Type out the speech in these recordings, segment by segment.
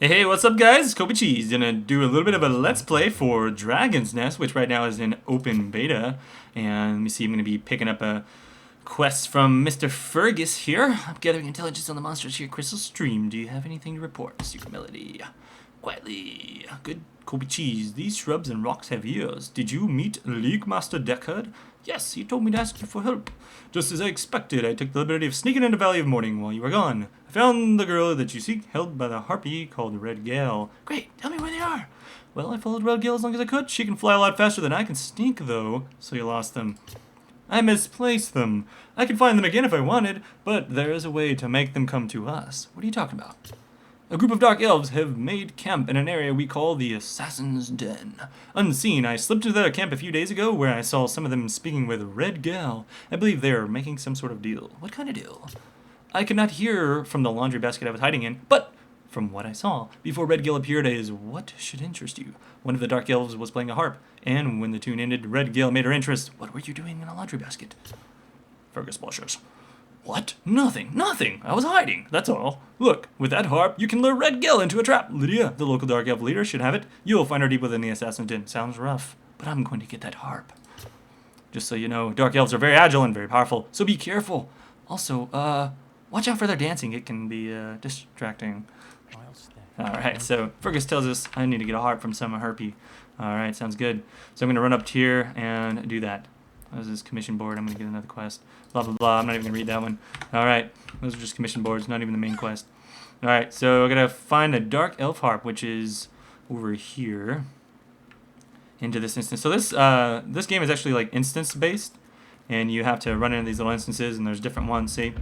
Hey, what's up guys? ColbyCheeZe gonna do a little bit of a let's play for Dragon's Nest, which right now is in open beta. And let me see, I'm gonna be picking up a quest from Mr. Fergus here. I'm gathering intelligence on the monsters here. Crystal Stream, do you have anything to report? Secret Melody. Quietly. Good ColbyCheeZe. These shrubs and rocks have ears. Did you meet League Master Deckard? Yes, he told me to ask you for help. Just as I expected, I took the liberty of sneaking into Valley of Morning while you were gone. I found the girl that you seek, held by the harpy called Red Gale. Great, tell me where they are. Well, I followed Red Gale as long as I could. She can fly a lot faster than I can sneak, though, so you lost them. I misplaced them. I could find them again if I wanted, but there is a way to make them come to us. What are you talking about? A group of dark elves have made camp in an area we call the Assassin's Den. Unseen, I slipped into their camp a few days ago where I saw some of them speaking with Red Gal. I believe they are making some sort of deal. What kind of deal? I could not hear from the laundry basket I was hiding in, but from what I saw before Red Gale appeared is what should interest you. One of the dark elves was playing a harp, and when the tune ended, Red Gale made her interest. What were you doing in a laundry basket? Fergus blushes. What? Nothing. I was hiding, that's all. Look, with that harp, you can lure Red Gale into a trap. Lydia, the local dark elf leader, should have it. You'll find her deep within the Assassin's Den. Sounds rough, but I'm going to get that harp. Just so you know, dark elves are very agile and very powerful, so be careful. Also, watch out for their dancing. It can be, distracting. Alright, so Fergus tells us I need to get a harp from some harpy. Alright, sounds good. So I'm going to run up to here and do that. That was this commission board. I'm going to get another quest. Blah, blah, blah. I'm not even going to read that one. Alright, those are just commission boards, not even the main quest. Alright, so I'm going to find a dark elf harp, which is over here into this instance. So this game is actually like instance-based, and you have to run into these little instances, and there's different ones, see?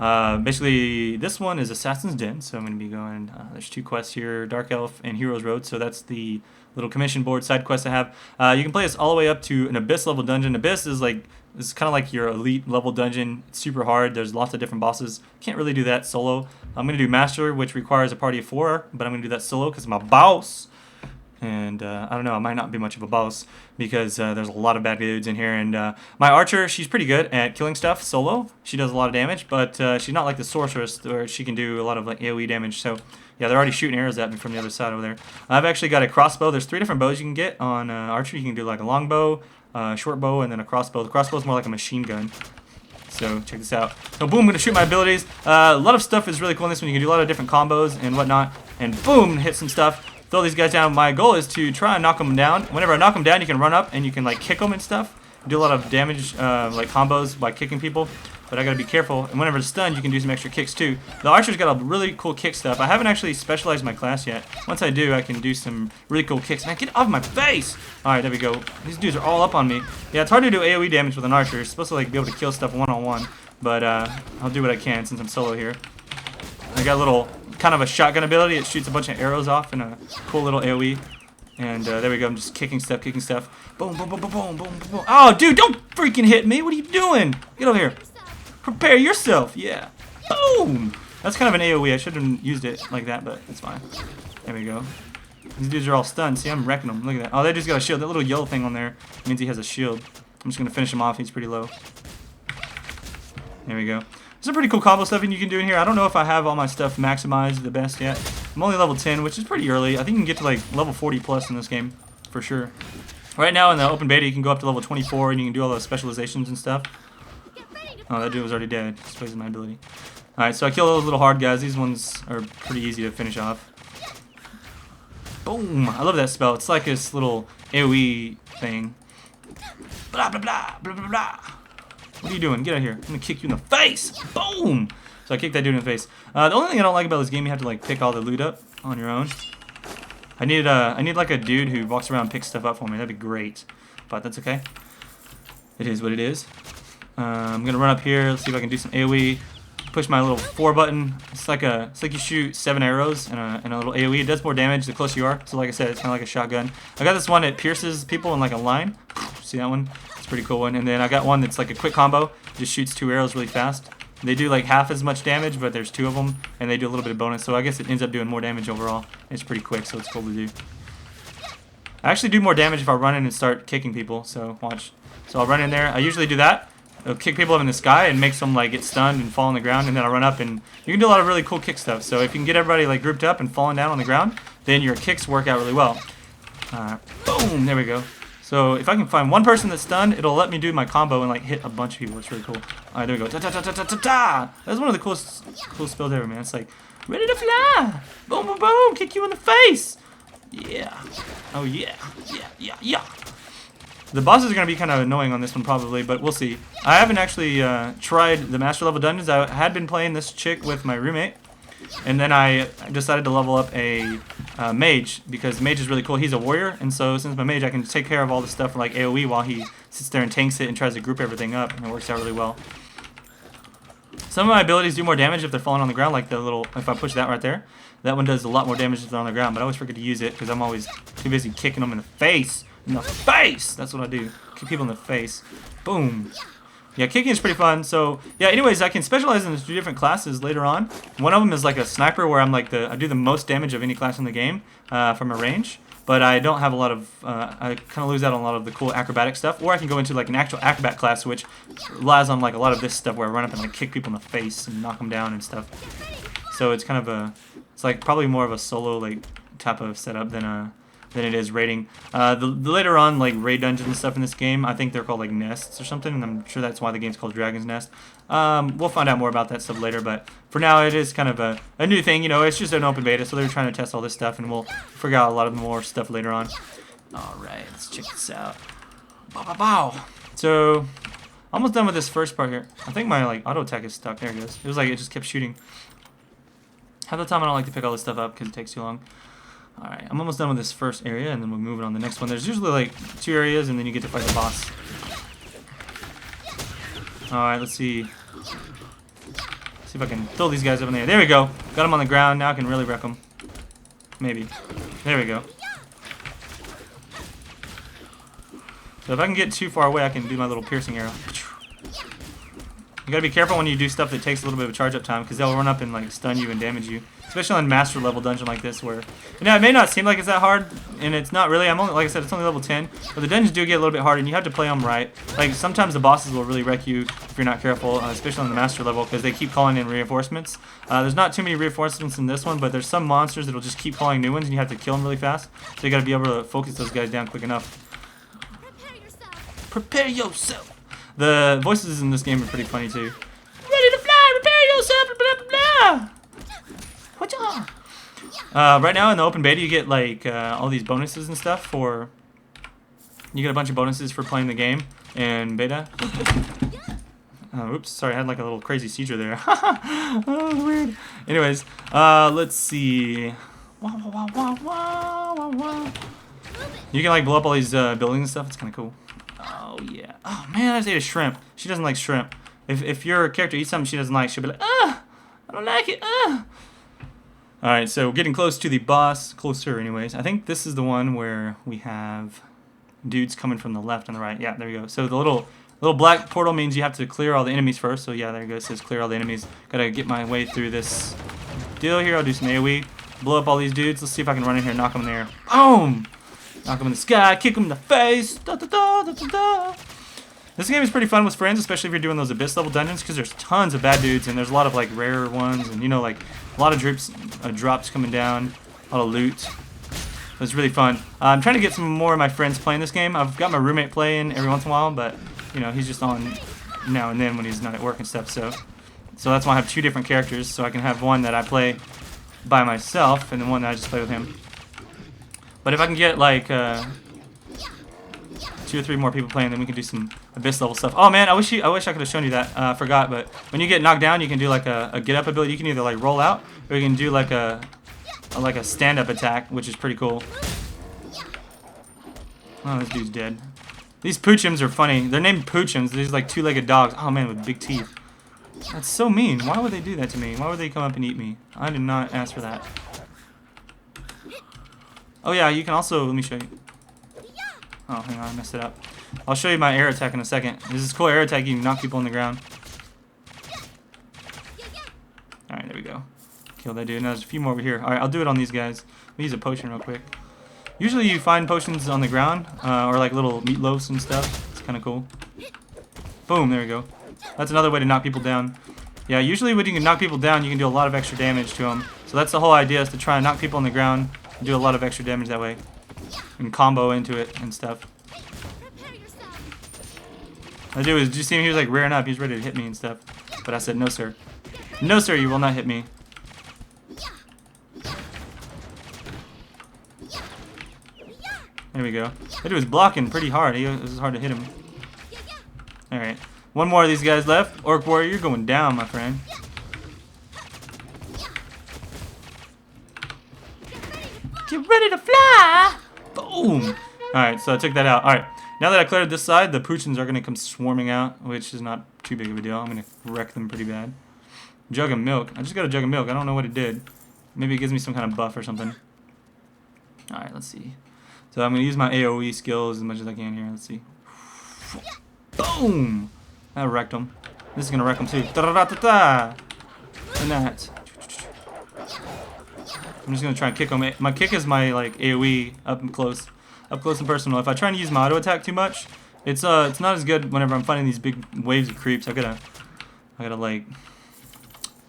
Basically, this one is Assassin's Den, so I'm going to be going, there's two quests here, Dark Elf and Heroes Road, so that's the little commission board side quest I have. You can play this all the way up to an Abyss level dungeon. Abyss is like, it's kind of like your elite level dungeon. It's super hard, there's lots of different bosses. Can't really do that solo. I'm going to do Master, which requires a party of 4, but I'm going to do that solo because I'm a boss. And I don't know, I might not be much of a boss because there's a lot of bad dudes in here. And my archer, she's pretty good at killing stuff solo. She does a lot of damage, but she's not like the sorceress where she can do a lot of like AoE damage. So yeah, they're already shooting arrows at me from the other side over there. I've actually got a crossbow. There's 3 different bows you can get on archer. You can do like a long bow, short bow, and then a crossbow. The crossbow is more like a machine gun. So check this out. So boom, I'm going to shoot my abilities. A lot of stuff is really cool in this one. You can do a lot of different combos and whatnot. And boom, hit some stuff. Throw these guys down. My goal is to try and knock them down. Whenever I knock them down, you can run up and you can like kick them and stuff. Do a lot of damage, like combos by kicking people. But I gotta be careful. And whenever it's stunned, you can do some extra kicks too. The archer's got a really cool kick stuff. I haven't actually specialized my class yet. Once I do, I can do some really cool kicks. Man, get off my face! Alright, there we go. These dudes are all up on me. Yeah, it's hard to do AoE damage with an archer. You're supposed to like be able to kill stuff one-on-one. But I'll do what I can since I'm solo here. I got a little kind of a shotgun ability. It shoots a bunch of arrows off in a cool little AoE. And there we go. I'm just kicking stuff. Boom, boom, boom, boom, boom, boom, boom. Oh, dude, don't freaking hit me. What are you doing? Get over here. Prepare yourself. Yeah. Boom. That's kind of an AoE. I should have used it like that, but it's fine. There we go. These dudes are all stunned. See, I'm wrecking them. Look at that. Oh, they just got a shield. That little yellow thing on there means he has a shield. I'm just going to finish him off. He's pretty low. There we go. There's some pretty cool combo stuff you can do in here. I don't know if I have all my stuff maximized the best yet. I'm only level 10, which is pretty early. I think you can get to like level 40 plus in this game, for sure. Right now in the open beta, you can go up to level 24 and you can do all those specializations and stuff. Oh, that dude was already dead. Just wasting my ability. Alright, so I kill those little hard guys. These ones are pretty easy to finish off. Boom! I love that spell. It's like this little AoE thing. Blah, blah, blah, blah, blah, blah. What are you doing? Get out of here. I'm gonna kick you in the face! Boom! So I kicked that dude in the face. The only thing I don't like about this game, you have to like pick all the loot up on your own. I need like a dude who walks around and picks stuff up for me. That'd be great. But that's okay. It is what it is. I'm gonna run up here. Let's see if I can do some AoE. Push my little 4 button. It's like you shoot 7 arrows in a little AoE. It does more damage the closer you are. So like I said, it's kind of like a shotgun. I got this one that pierces people in like a line. See that one? It's a pretty cool one. And then I got one that's like a quick combo. Just shoots 2 arrows really fast. They do like half as much damage, but there's 2 of them, and they do a little bit of bonus. So I guess it ends up doing more damage overall. It's pretty quick, so it's cool to do. I actually do more damage if I run in and start kicking people. So watch. So I'll run in there. I usually do that. It'll kick people up in the sky and makes them like get stunned and fall on the ground, and then I'll run up and you can do a lot of really cool kick stuff. So if you can get everybody like grouped up and falling down on the ground, then your kicks work out really well. Boom! There we go. So if I can find one person that's stunned, it'll let me do my combo and like hit a bunch of people. It's really cool. Alright, there we go. Ta ta ta ta ta ta ta! That's one of the coolest spells ever, man. It's like ready to fly! Boom boom boom! Kick you in the face! Yeah. Oh yeah. Yeah. The bosses are gonna be kind of annoying on this one probably, but we'll see. I haven't actually tried the master level dungeons. I had been playing this chick with my roommate. And then I decided to level up a mage, because mage is really cool. He's a warrior, and so since I'm a mage, I can take care of all the stuff for like AoE while he sits there and tanks it and tries to group everything up, and it works out really well. Some of my abilities do more damage if they're falling on the ground, like the little, if I push that right there. That one does a lot more damage if they're on the ground, but I always forget to use it because I'm always too busy kicking them in the face. In the face! That's what I do. Kick people in the face. Boom. Yeah, kicking is pretty fun. So, yeah, anyways, I can specialize in 3 different classes later on. One of them is like a sniper, where I'm like I do the most damage of any class in the game from a range. But I don't have a lot of, I kind of lose out on a lot of the cool acrobatic stuff. Or I can go into like an actual acrobat class, which relies on like a lot of this stuff where I run up and like kick people in the face and knock them down and stuff. So it's kind of it's like probably more of a solo like type of setup than it is raiding. The later on like raid dungeons and stuff in this game, I think they're called like nests or something, and I'm sure that's why the game's called Dragon's Nest. We'll find out more about that stuff later, but for now it is kind of a new thing, you know. It's just an open beta, so they're trying to test all this stuff, and we'll figure out a lot of more stuff later on. Alright, let's check this out. Bow, bow, bow. So, almost done with this first part here. I think my like auto attack is stuck. There it goes. It was like it just kept shooting. Half the time I don't like to pick all this stuff up because it takes too long. Alright, I'm almost done with this first area, and then we'll move on to the next one. There's usually like 2 areas, and then you get to fight the boss. Alright, let's see. See if I can throw these guys up in there. There we go. Got them on the ground. Now I can really wreck them. Maybe. There we go. So if I can get too far away, I can do my little piercing arrow. You gotta be careful when you do stuff that takes a little bit of charge up time, because they'll run up and like stun you and damage you. Especially on master level dungeon like this, where you know it may not seem like it's that hard, and it's not really. I'm only, like I said, it's only level 10, but the dungeons do get a little bit harder, and you have to play them right. Like sometimes the bosses will really wreck you if you're not careful, especially on the master level, because they keep calling in reinforcements. There's not too many reinforcements in this one, but there's some monsters that'll just keep calling new ones, and you have to kill them really fast. So you gotta be able to focus those guys down quick enough. Prepare yourself. The voices in this game are pretty funny too. Ready to fly. Prepare yourself. Blah blah blah. Right now in the open beta you get like all these bonuses and stuff for. You get a bunch of bonuses for playing the game in beta. Oops, sorry, I had like a little crazy seizure there. Oh, weird. Anyways, let's see. You can like blow up all these buildings and stuff. It's kind of cool. Oh yeah. Oh man, I just ate a shrimp. She doesn't like shrimp. If your character eats something she doesn't like, she'll be like, I don't like it. Alright, so getting close to the boss. Closer, anyways. I think this is the one where we have dudes coming from the left and the right. Yeah, there we go. So the little black portal means you have to clear all the enemies first. So yeah, there you go. It says clear all the enemies. Gotta get my way through this deal here. I'll do some AoE. Blow up all these dudes. Let's see if I can run in here and knock them in the air. Boom! Knock them in the sky. Kick them in the face. Da, da, da, da, da, da. This game is pretty fun with friends, especially if you're doing those abyss level dungeons, because there's tons of bad dudes and there's a lot of like rare ones, and you know, like a lot of drops coming down, a lot of loot. It's really fun. I'm trying to get some more of my friends playing this game. I've got my roommate playing every once in a while, but you know, he's just on now and then when he's not at work and stuff. So that's why I have 2 different characters, so I can have one that I play by myself and then one that I just play with him. But if I can get like 2 or 3 more people playing, then we can do some abyss level stuff. Oh man, I wish I could have shown you that. I forgot, but when you get knocked down, you can do like a get up ability. You can either like roll out, or you can do like a stand up attack, which is pretty cool. Oh, this dude's dead. These poochums are funny. They're named poochums. These like 2-legged dogs. Oh man, with big teeth. That's so mean. Why would they do that to me? Why would they come up and eat me? I did not ask for that. Oh yeah, you can also, let me show you. Oh, hang on, I messed it up. I'll show you my air attack in a second. This is cool air attack. You can knock people on the ground. Alright, there we go. Kill that dude. Now there's a few more over here. Alright, I'll do it on these guys. Let me use a potion real quick. Usually you find potions on the ground, or like little meatloafs and stuff. It's kind of cool. Boom, there we go. That's another way to knock people down. Yeah, usually when you can knock people down, you can do a lot of extra damage to them. So that's the whole idea, is to try and knock people on the ground and do a lot of extra damage that way. And combo into it and stuff. I do is, did you see him? He was like rearing up. He was ready to hit me and stuff. But I said, no, sir. No, sir, you will not hit me. There we go. That dude was blocking pretty hard. It was hard to hit him. Alright. One more of these guys left. Orc Warrior, you're going down, my friend. Get ready to fly! Boom! Alright, so I took that out. Alright. Now that I cleared this side, the Poochins are going to come swarming out, which is not too big of a deal. I'm going to wreck them pretty bad. Jug of milk. I just got a jug of milk. I don't know what it did. Maybe it gives me some kind of buff or something. Alright, let's see. So I'm going to use my AoE skills as much as I can here. Let's see. Boom! That wrecked them. This is going to wreck them too. Da-da-da-da-da! And that. I'm just going to try and kick them. My kick is my like AoE up close and personal. If I try and use my auto attack too much, it's not as good whenever I'm fighting these big waves of creeps. I gotta like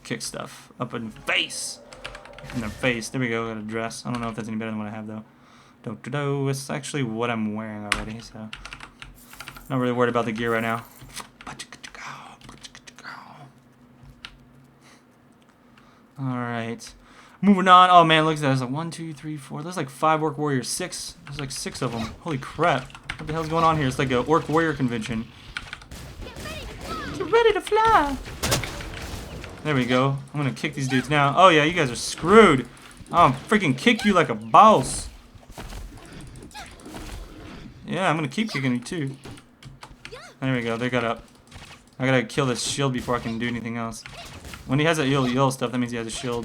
kick stuff up in the face. In their face. There we go. Got a dress. I don't know if that's any better than what I have though. It's actually what I'm wearing already, so not really worried about the gear right now. Alright. Moving on. Oh man, look at that. There's like 1, 2, 3, 4. There's like 5 Orc Warriors. 6. There's like 6 of them. Holy crap. What the hell's going on here? It's like a Orc Warrior convention. Get ready to fly. There we go. I'm gonna kick these dudes now. Oh yeah, you guys are screwed. I'll freaking kick you like a boss. Yeah, I'm gonna keep kicking you too. There we go. They got up. I gotta kill this shield before I can do anything else. When he has that yellow stuff, that means he has a shield.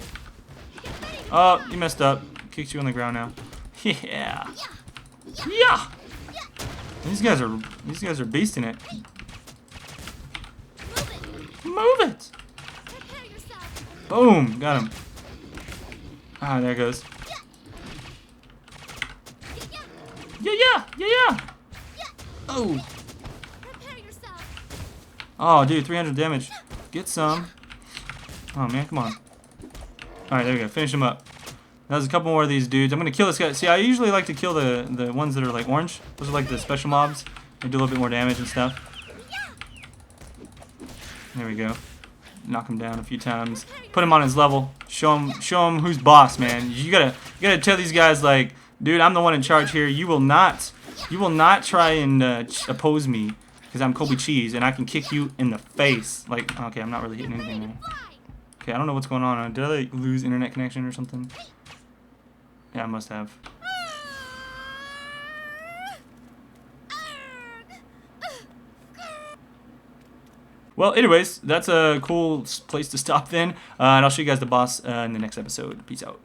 Oh, you messed up. Kicks you on the ground now. Yeah. Yeah. These guys are beasting it. Move it. Boom. Got him. Ah, there it goes. Yeah. Oh. Oh, dude, 300 damage. Get some. Oh man, come on. Alright, there we go. Finish him up. Now there's a couple more of these dudes. I'm gonna kill this guy. See, I usually like to kill the ones that are like orange. Those are like the special mobs. They do a little bit more damage and stuff. There we go. Knock him down a few times. Put him on his level. Show him who's boss, man. You gotta tell these guys like, dude, I'm the one in charge here. You will not try and oppose me, because I'm ColbyCheeZe and I can kick you in the face. Like, okay, I'm not really hitting anything there. Okay, I don't know what's going on. Did I like, lose internet connection or something? Yeah, I must have. Well, anyways, that's a cool place to stop then. And I'll show you guys the boss in the next episode. Peace out.